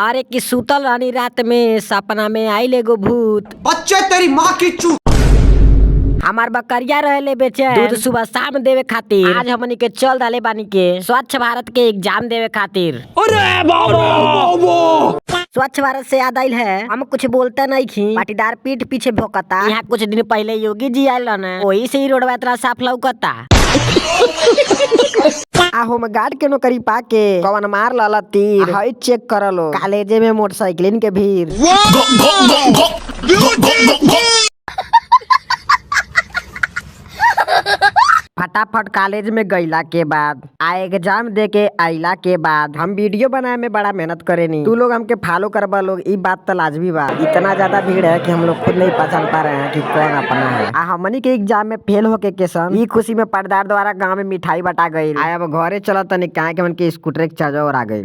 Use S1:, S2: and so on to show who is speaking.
S1: अरे कि सुतल रानी रात में सपना में आइल एगो भूत।
S2: बच्चे तेरी माँ की चू।
S1: हमार बकरिया रहले बेचे दूध सुबह शाम देवे खातिर आज हमनी के चल डाले बानी के स्वच्छ भारत के एग्जाम देवे खातिर।
S2: अरे बाबा
S1: स्वच्छ भारत से याद आइल है, हम कुछ बोलते नहीं खी, पाटीदार पीठ पीछे भोकता। यहाँ कुछ दिन पहले योगी जी आयल न, वही से ही रोडवा इतना साफ लौकता। आहो में गार्ड के नौकरी पाके कवन मार लाला तीर हई चेक करलो कॉलेजे में मोटरसाइकिलिन के भीड़। फटाफट कॉलेज में गईला के बाद आ एग्जाम दे के आइला के बाद हम वीडियो बनाए में बड़ा मेहनत करेनी। तू लोग हमके फॉलो करबा लोग, ई बात तो लाजमी बा। इतना ज्यादा भीड़ है कि हम लोग खुद नहीं पहचान पा रहे हैं कि कौन अपना है। आ हमनी के एग्जाम में फेल होके के सन ई खुशी में पर्दार द्वारा गांव में मिठाई बटा गई। अब घरे चला तनी काहे के मन के स्कूटर के चार्जर आ गई।